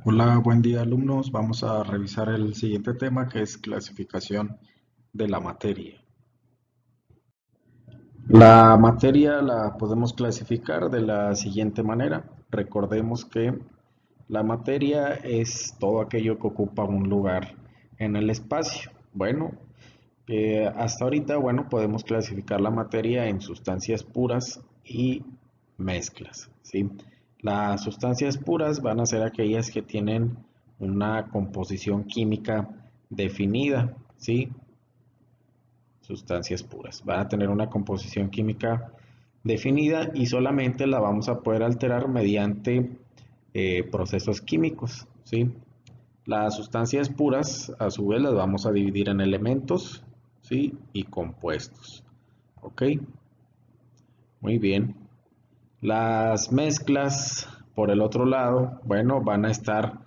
Hola, buen día alumnos. Vamos a revisar el siguiente tema que es clasificación de la materia. La materia la podemos clasificar de la siguiente manera. Recordemos que la materia es todo aquello que ocupa un lugar en el espacio. Bueno, hasta ahorita, bueno, podemos clasificar la materia en sustancias puras y mezclas, ¿sí? Las sustancias puras van a ser aquellas que tienen una composición química definida, ¿sí? Sustancias puras. Van a tener una composición química definida y solamente la vamos a poder alterar mediante procesos químicos, ¿sí? Las sustancias puras, a su vez, las vamos a dividir en elementos, ¿sí? Y compuestos. ¿Ok? Muy bien. Las mezclas, por el otro lado, bueno, van a estar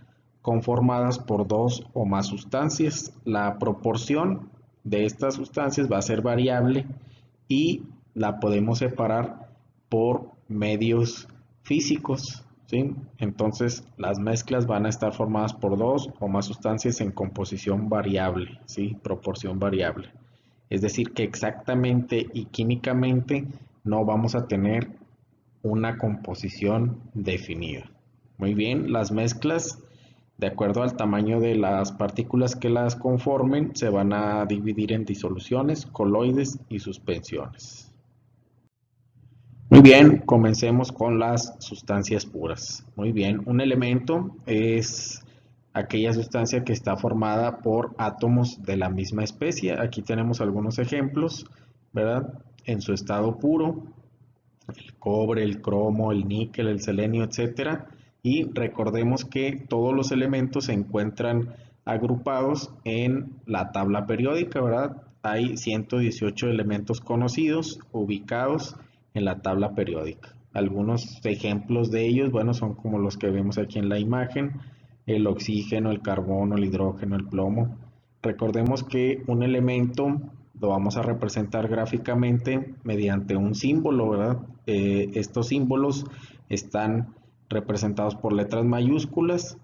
conformadas por dos o más sustancias. La proporción de estas sustancias va a ser variable y la podemos separar por medios físicos, ¿sí? Entonces, las mezclas van a estar formadas por dos o más sustancias en composición variable, ¿sí? Proporción variable. Es decir, que exactamente y químicamente no vamos a tener una composición definida. Muy bien, las mezclas, de acuerdo al tamaño de las partículas que las conformen, se van a dividir en disoluciones, coloides y suspensiones. Muy bien, comencemos con las sustancias puras. Muy bien, un elemento es aquella sustancia que está formada por átomos de la misma especie. Aquí tenemos algunos ejemplos, ¿verdad? En su estado puro, el cobre, el cromo, el níquel, el selenio, etcétera. Y recordemos que todos los elementos se encuentran agrupados en la tabla periódica, ¿verdad? Hay 118 elementos conocidos ubicados en la tabla periódica. Algunos ejemplos de ellos, bueno, son como los que vemos aquí en la imagen: el oxígeno, el carbono, el hidrógeno, el plomo. Recordemos que un elemento lo vamos a representar gráficamente mediante un símbolo, ¿verdad? Estos símbolos están representados por letras mayúsculas.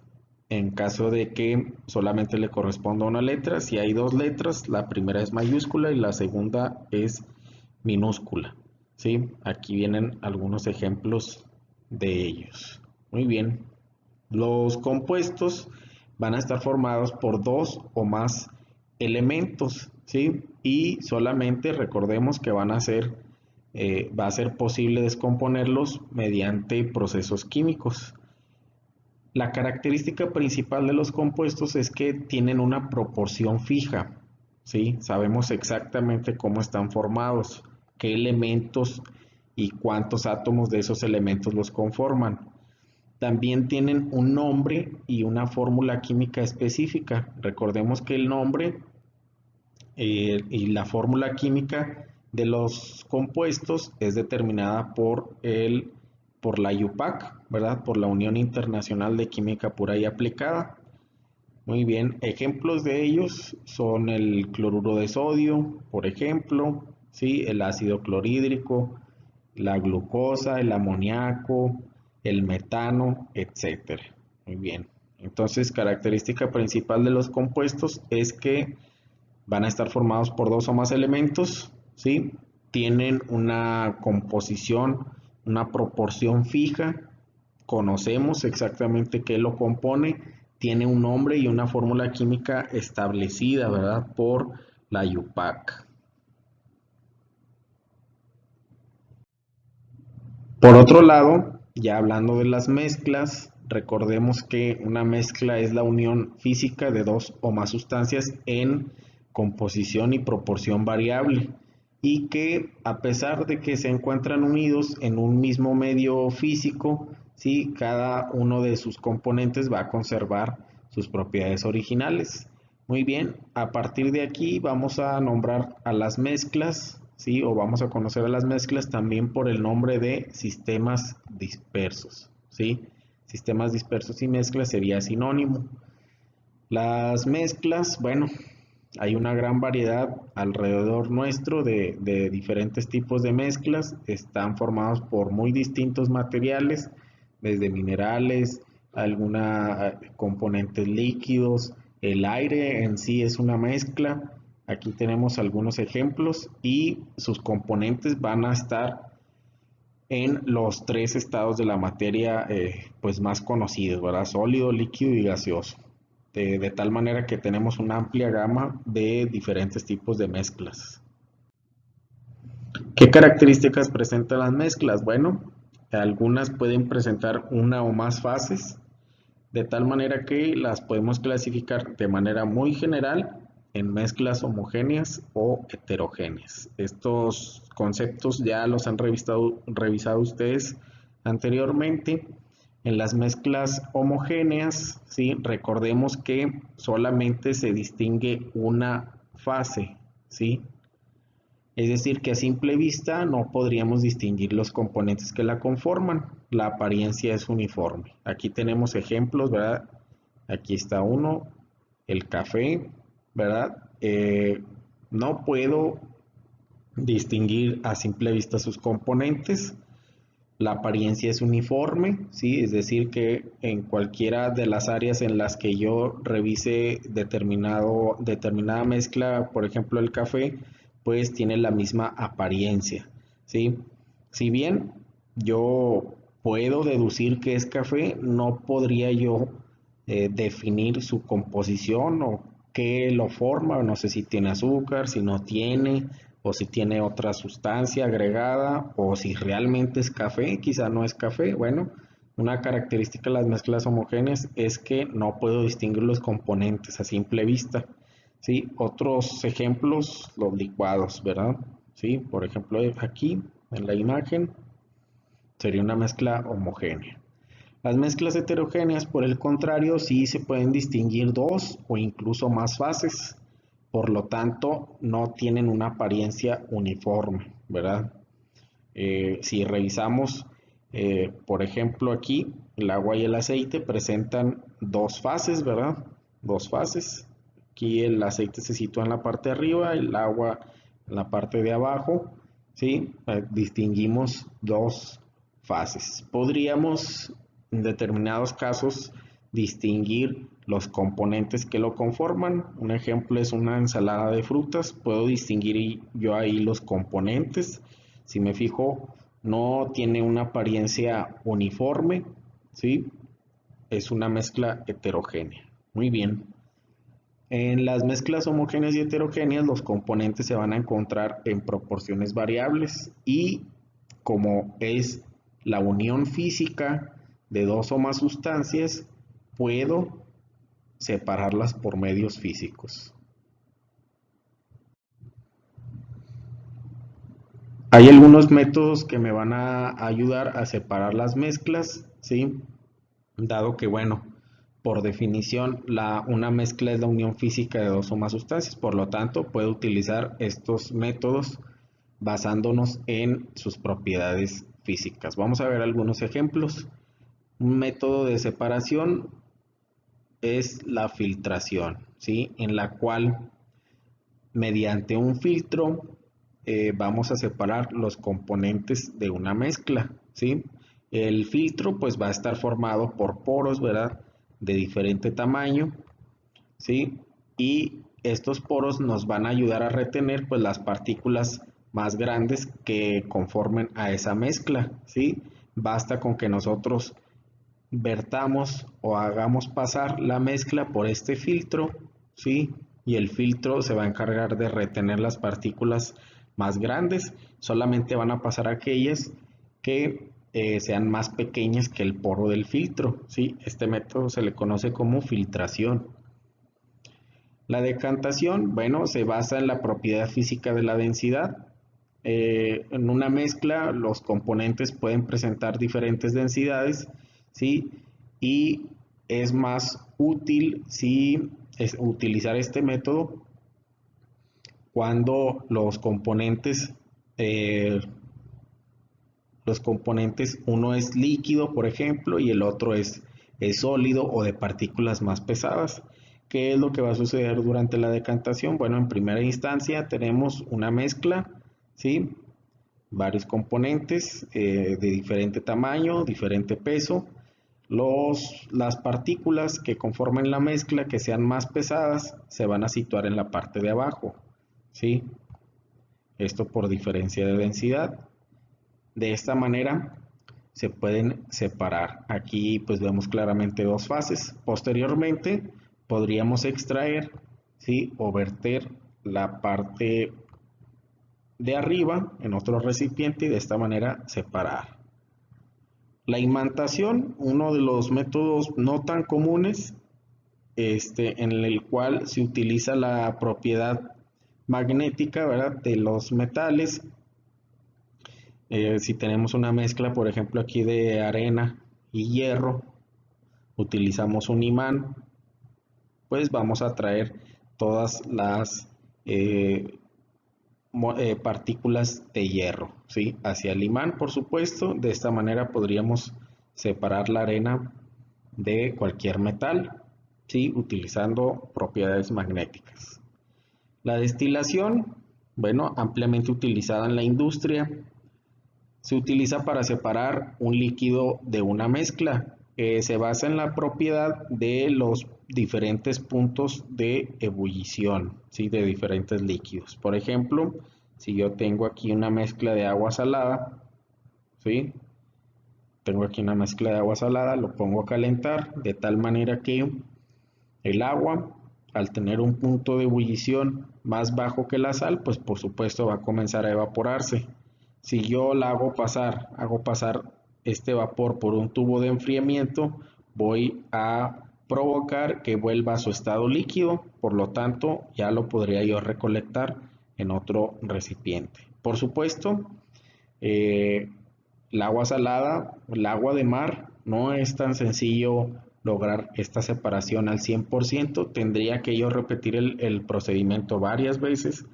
En caso de que solamente le corresponda una letra, si hay dos letras, la primera es mayúscula y la segunda es minúscula, ¿sí? Aquí vienen algunos ejemplos de ellos. Muy bien. Los compuestos van a estar formados por dos o más elementos, ¿sí? Y solamente recordemos que va a ser posible descomponerlos mediante procesos químicos. La característica principal de los compuestos es que tienen una proporción fija, ¿sí? Sabemos exactamente cómo están formados, qué elementos y cuántos átomos de esos elementos los conforman. También tienen un nombre y una fórmula química específica. Recordemos que el nombre y la fórmula química de los compuestos es determinada por la IUPAC, ¿verdad? Por la Unión Internacional de Química Pura y Aplicada. Muy bien, ejemplos de ellos son el cloruro de sodio, por ejemplo, ¿sí? El ácido clorhídrico, la glucosa, el amoníaco, el metano, etcétera. Muy bien. Entonces, característica principal de los compuestos es que van a estar formados por dos o más elementos, ¿sí? Tienen una composición, una proporción fija, conocemos exactamente qué lo compone, tiene un nombre y una fórmula química establecida, ¿verdad? Por la IUPAC. Por otro lado, ya hablando de las mezclas, recordemos que una mezcla es la unión física de dos o más sustancias en composición y proporción variable, y que a pesar de que se encuentran unidos en un mismo medio físico, ¿sí? Cada uno de sus componentes va a conservar sus propiedades originales. Muy bien, a partir de aquí vamos a nombrar a las mezclas, ¿sí? O vamos a conocer a las mezclas también por el nombre de sistemas dispersos, ¿sí? Sistemas dispersos y mezclas sería sinónimo. Las mezclas, bueno, hay una gran variedad alrededor nuestro de diferentes tipos de mezclas. Están formados por muy distintos materiales, desde minerales, alguna componentes líquidos, el aire en sí es una mezcla. Aquí tenemos algunos ejemplos y sus componentes van a estar en los tres estados de la materia pues más conocidos, ¿verdad? Sólido, líquido y gaseoso. De tal manera que tenemos una amplia gama de diferentes tipos de mezclas. ¿Qué características presentan las mezclas? Bueno, algunas pueden presentar una o más fases, de tal manera que las podemos clasificar de manera muy general en mezclas homogéneas o heterogéneas. Estos conceptos ya los han revisado ustedes anteriormente. En las mezclas homogéneas, ¿sí? Recordemos que solamente se distingue una fase, ¿sí? Es decir, que a simple vista no podríamos distinguir los componentes que la conforman. La apariencia es uniforme. Aquí tenemos ejemplos, ¿verdad? Aquí está uno, el café, ¿verdad? No puedo distinguir a simple vista sus componentes. La apariencia es uniforme, ¿sí? Es decir, que en cualquiera de las áreas en las que yo revise determinada mezcla, por ejemplo el café, pues tiene la misma apariencia, ¿sí? Si bien yo puedo deducir que es café, no podría yo definir su composición o qué lo forma, no sé si tiene azúcar, si no tiene, o si tiene otra sustancia agregada, o si realmente es café, quizá no es café. Bueno, una característica de las mezclas homogéneas es que no puedo distinguir los componentes a simple vista. ¿Sí? Otros ejemplos, los licuados, ¿verdad? ¿Sí? Por ejemplo, aquí en la imagen sería una mezcla homogénea. Las mezclas heterogéneas, por el contrario, sí se pueden distinguir dos o incluso más fases. Por lo tanto, no tienen una apariencia uniforme, ¿verdad? Si revisamos, por ejemplo, aquí el agua y el aceite presentan dos fases, ¿verdad? Dos fases. Aquí el aceite se sitúa en la parte de arriba, el agua en la parte de abajo, ¿sí? Distinguimos dos fases. Podríamos, en determinados casos, distinguir los componentes que lo conforman. Un ejemplo es una ensalada de frutas. Puedo distinguir yo ahí los componentes. Si me fijo, no tiene una apariencia uniforme, ¿sí? Es una mezcla heterogénea. Muy bien. En las mezclas homogéneas y heterogéneas, los componentes se van a encontrar en proporciones variables y como es la unión física de dos o más sustancias, puedo separarlas por medios físicos. Hay algunos métodos que me van a ayudar a separar las mezclas, ¿sí? Dado que, bueno, por definición, una mezcla es la unión física de dos o más sustancias, por lo tanto, puedo utilizar estos métodos basándonos en sus propiedades físicas. Vamos a ver algunos ejemplos. Un método de separación es la filtración, ¿sí? En la cual, mediante un filtro, vamos a separar los componentes de una mezcla, ¿sí? El filtro pues va a estar formado por poros, ¿verdad? De diferente tamaño, ¿sí? Y estos poros nos van a ayudar a retener pues las partículas más grandes que conformen a esa mezcla, ¿sí? Basta con que nosotros vertamos o hagamos pasar la mezcla por este filtro, ¿sí? Y el filtro se va a encargar de retener las partículas más grandes, solamente van a pasar aquellas que sean más pequeñas que el poro del filtro, ¿sí? Este método se le conoce como filtración. La decantación, bueno, se basa en la propiedad física de la densidad. En una mezcla, los componentes pueden presentar diferentes densidades, ¿sí? Y es más útil utilizar este método cuando eh, los componentes, uno es líquido, por ejemplo, y el otro es sólido o de partículas más pesadas. ¿Qué es lo que va a suceder durante la decantación? Bueno, en primera instancia tenemos una mezcla, ¿sí? Varios componentes de diferente tamaño, diferente peso. Las partículas que conformen la mezcla, que sean más pesadas, se van a situar en la parte de abajo, ¿sí? Esto por diferencia de densidad. De esta manera se pueden separar. Aquí pues vemos claramente dos fases. Posteriormente podríamos extraer, ¿sí?, o verter la parte de arriba en otro recipiente y de esta manera separar. La imantación, uno de los métodos no tan comunes, en el cual se utiliza la propiedad magnética, ¿verdad?, de los metales. Si tenemos una mezcla, por ejemplo, aquí de arena y hierro, utilizamos un imán, pues vamos a traer todas las partículas de hierro, ¿sí?, hacia el imán, por supuesto. De esta manera podríamos separar la arena de cualquier metal, ¿sí?, utilizando propiedades magnéticas. La destilación, bueno, ampliamente utilizada en la industria, se utiliza para separar un líquido de una mezcla. Se basa en la propiedad de los diferentes puntos de ebullición, ¿sí?, de diferentes líquidos. Por ejemplo, si yo tengo aquí una mezcla de agua salada, ¿sí?, tengo aquí una mezcla de agua salada, lo pongo a calentar de tal manera que el agua, al tener un punto de ebullición más bajo que la sal, pues por supuesto va a comenzar a evaporarse. Si yo la hago pasar este vapor por un tubo de enfriamiento, voy a provocar que vuelva a su estado líquido, por lo tanto ya lo podría yo recolectar en otro recipiente. Por supuesto, el agua salada, el agua de mar, no es tan sencillo lograr esta separación al 100%. Tendría que yo repetir el procedimiento varias veces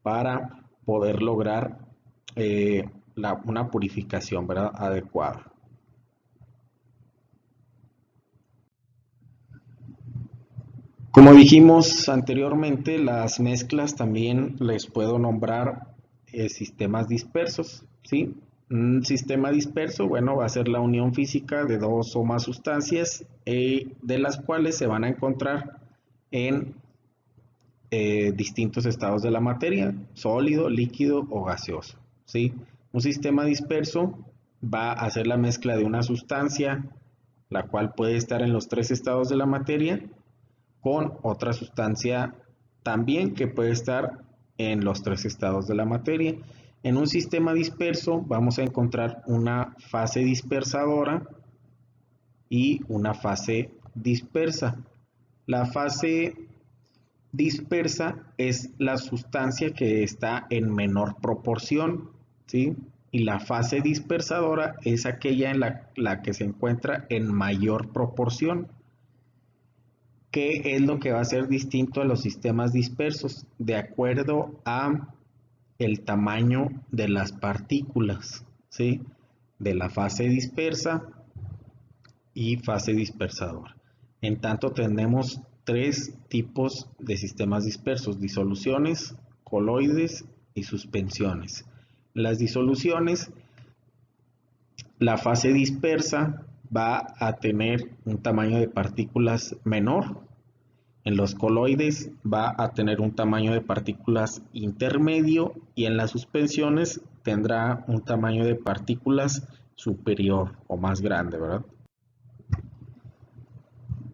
para poder lograr una purificación, ¿verdad?, adecuada. Como dijimos anteriormente, las mezclas también les puedo nombrar sistemas dispersos, ¿sí? Un sistema disperso, bueno, va a ser la unión física de dos o más sustancias, de las cuales se van a encontrar en distintos estados de la materia: sólido, líquido o gaseoso, ¿sí? Un sistema disperso va a ser la mezcla de una sustancia, la cual puede estar en los tres estados de la materia, con otra sustancia también que puede estar en los tres estados de la materia. En un sistema disperso vamos a encontrar una fase dispersadora y una fase dispersa. La fase dispersa es la sustancia que está en menor proporción, ¿sí? Y la fase dispersadora es aquella en la que se encuentra en mayor proporción. ¿Qué es lo que va a ser distinto a los sistemas dispersos? De acuerdo a el tamaño de las partículas, ¿sí?, de la fase dispersa y fase dispersadora. En tanto, tenemos tres tipos de sistemas dispersos: disoluciones, coloides y suspensiones. Las disoluciones, la fase dispersa va a tener un tamaño de partículas menor. En los coloides va a tener un tamaño de partículas intermedio, y en las suspensiones tendrá un tamaño de partículas superior o más grande, ¿verdad?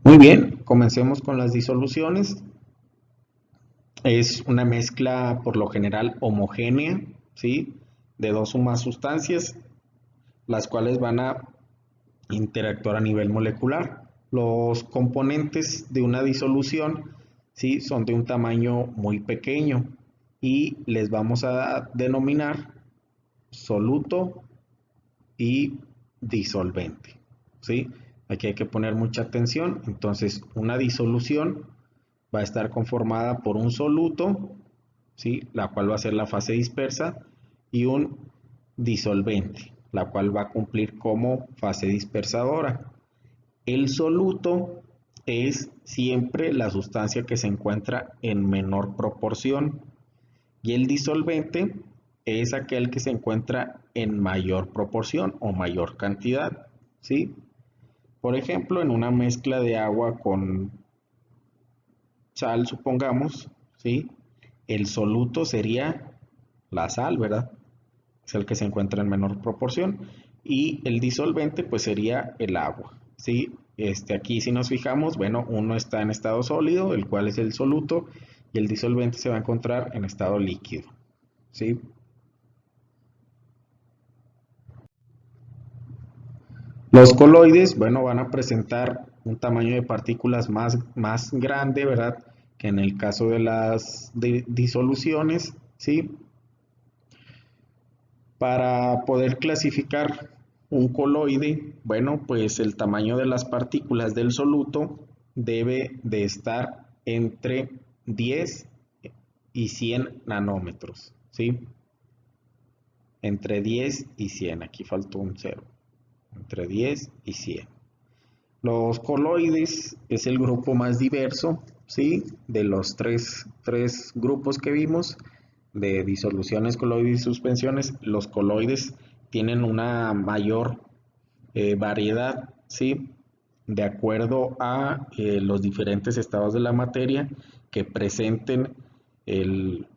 Muy bien, comencemos con las disoluciones. Es una mezcla por lo general homogénea, ¿sí?, de dos o más sustancias, las cuales van a interactuar a nivel molecular. Los componentes de una disolución, ¿sí?, son de un tamaño muy pequeño y les vamos a denominar soluto y disolvente, ¿sí? Aquí hay que poner mucha atención. Entonces, una disolución va a estar conformada por un soluto, ¿sí?, la cual va a ser la fase dispersa, y un disolvente, la cual va a cumplir como fase dispersadora. El soluto es siempre la sustancia que se encuentra en menor proporción, y el disolvente es aquel que se encuentra en mayor proporción o mayor cantidad, ¿sí? Por ejemplo, en una mezcla de agua con sal, supongamos, ¿sí? El soluto sería la sal, ¿verdad? Es el que se encuentra en menor proporción. Y el disolvente, pues sería el agua, ¿sí? Aquí si nos fijamos, bueno, uno está en estado sólido, el cual es el soluto, y el disolvente se va a encontrar en estado líquido, ¿sí? Los coloides, bueno, van a presentar un tamaño de partículas más grande, ¿verdad? Que en el caso de las disoluciones, ¿sí? Para poder clasificar un coloide, bueno, pues el tamaño de las partículas del soluto debe de estar entre 10 y 100 nanómetros, ¿sí? Entre 10 y 100, aquí faltó un cero, entre 10 y 100. Los coloides es el grupo más diverso, ¿sí? De los tres grupos que vimos, de disoluciones, coloides y suspensiones, los coloides tienen una mayor variedad, ¿sí? De acuerdo a los diferentes estados de la materia que presenten el,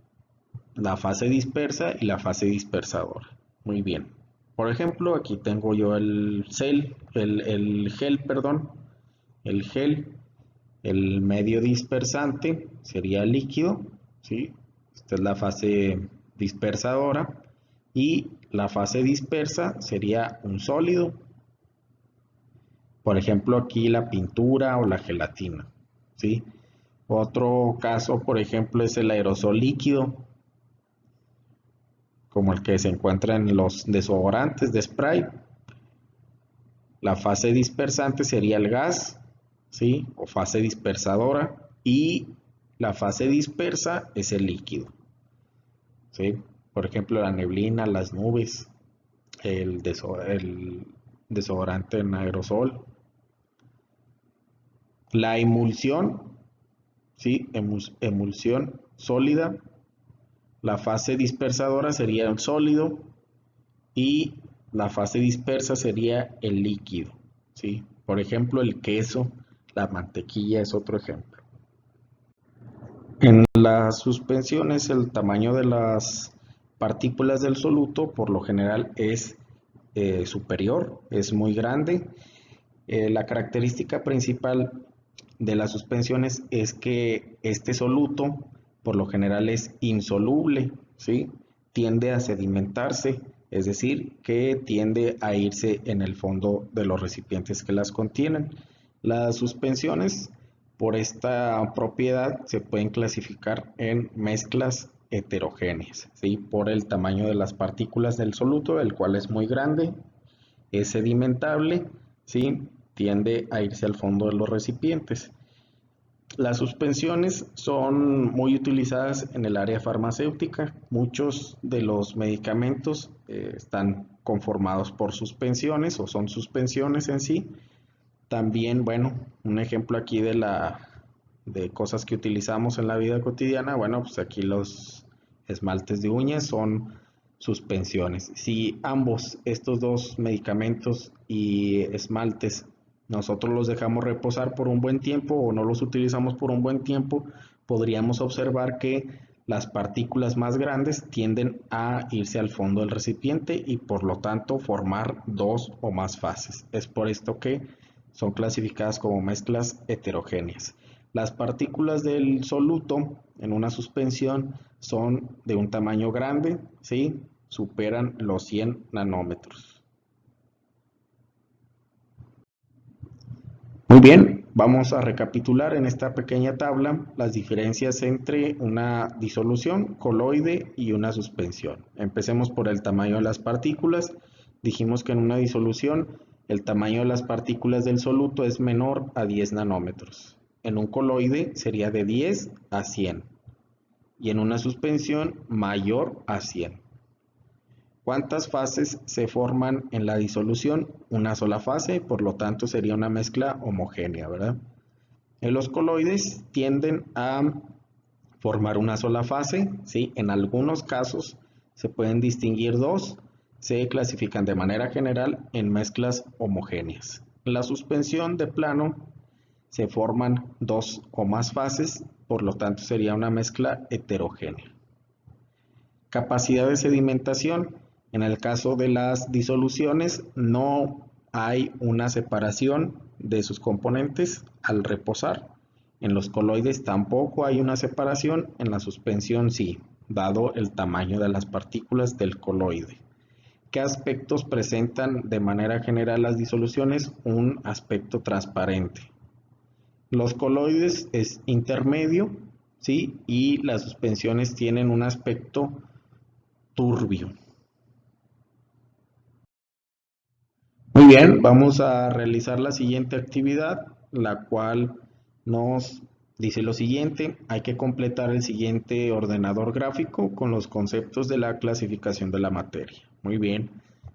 la fase dispersa y la fase dispersadora. Muy bien. Por ejemplo, aquí tengo yo el gel, perdón, el gel, el medio dispersante sería líquido, ¿sí? Esta es la fase dispersadora y la fase dispersa sería un sólido, por ejemplo aquí la pintura o la gelatina, ¿sí? Otro caso, por ejemplo, es el aerosol líquido, como el que se encuentra en los desodorantes de spray. La fase dispersante sería el gas, ¿sí? O fase dispersadora, y la fase dispersa es el líquido, ¿sí? Por ejemplo, la neblina, las nubes, el desodorante en aerosol. La emulsión, ¿sí? Emulsión sólida. La fase dispersadora sería el sólido y la fase dispersa sería el líquido, ¿sí? Por ejemplo, el queso, la mantequilla es otro ejemplo. En las suspensiones, el tamaño de las partículas del soluto por lo general es superior, es muy grande. La característica principal de las suspensiones es que este soluto por lo general es insoluble, ¿sí? Tiende a sedimentarse, es decir, que tiende a irse en el fondo de los recipientes que las contienen. Las suspensiones, por esta propiedad, se pueden clasificar en mezclas heterogéneas, ¿sí? Por el tamaño de las partículas del soluto, el cual es muy grande, es sedimentable, ¿sí? Tiende a irse al fondo de los recipientes. Las suspensiones son muy utilizadas en el área farmacéutica. Muchos de los medicamentos están conformados por suspensiones o son suspensiones en sí. También, bueno, un ejemplo aquí de cosas que utilizamos en la vida cotidiana, bueno, pues aquí los esmaltes de uñas son suspensiones. Si ambos, estos dos medicamentos y esmaltes, nosotros los dejamos reposar por un buen tiempo o no los utilizamos por un buen tiempo, podríamos observar que las partículas más grandes tienden a irse al fondo del recipiente y por lo tanto formar dos o más fases. Es por esto que son clasificadas como mezclas heterogéneas. Las partículas del soluto en una suspensión son de un tamaño grande, ¿sí? Superan los 100 nanómetros. Muy bien, vamos a recapitular en esta pequeña tabla las diferencias entre una disolución coloide y una suspensión. Empecemos por el tamaño de las partículas. Dijimos que en una disolución el tamaño de las partículas del soluto es menor a 10 nanómetros. En un coloide sería de 10 a 100 y en una suspensión mayor a 100. ¿Cuántas fases se forman en la disolución? Una sola fase, por lo tanto sería una mezcla homogénea, ¿verdad? En los coloides tienden a formar una sola fase, ¿sí? En algunos casos se pueden distinguir dos, se clasifican de manera general en mezclas homogéneas. En la suspensión de plano se forman dos o más fases, por lo tanto sería una mezcla heterogénea. Capacidad de sedimentación. En el caso de las disoluciones no hay una separación de sus componentes al reposar. En los coloides tampoco hay una separación, en la suspensión sí, dado el tamaño de las partículas del coloide. ¿Qué aspectos presentan de manera general las disoluciones? Un aspecto transparente. Los coloides es intermedio, ¿sí? Y las suspensiones tienen un aspecto turbio. Muy bien, vamos a realizar la siguiente actividad, la cual nos dice lo siguiente: hay que completar el siguiente ordenador gráfico con los conceptos de la clasificación de la materia. Muy bien,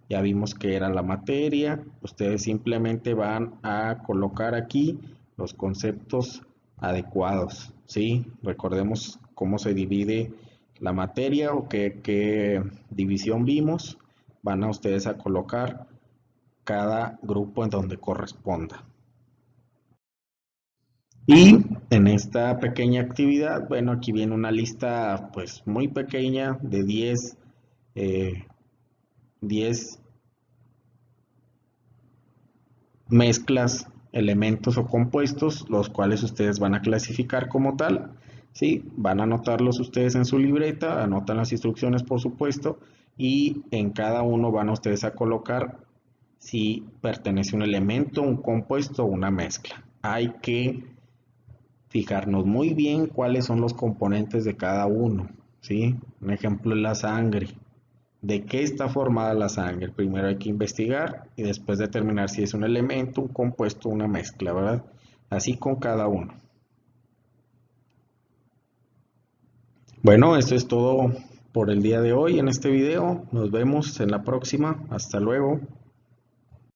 ya vimos que era la materia. Ustedes simplemente van a colocar aquí los conceptos adecuados, ¿sí? Recordemos cómo se divide la materia o qué división vimos. Van a ustedes a colocar cada grupo en donde corresponda. Y en esta pequeña actividad, bueno, aquí viene una lista pues muy pequeña de 10 mezclas, elementos o compuestos, los cuales ustedes van a clasificar como tal. ¿Sí? Van a anotarlos ustedes en su libreta, anotan las instrucciones por supuesto, y en cada uno van a ustedes a colocar si pertenece un elemento, un compuesto o una mezcla. Hay que fijarnos muy bien cuáles son los componentes de cada uno, ¿sí? Un ejemplo es la sangre. ¿De qué está formada la sangre? Primero hay que investigar y después determinar si es un elemento, un compuesto o una mezcla, ¿verdad? Así con cada uno. Bueno, esto es todo por el día de hoy en este video. Nos vemos en la próxima. Hasta luego.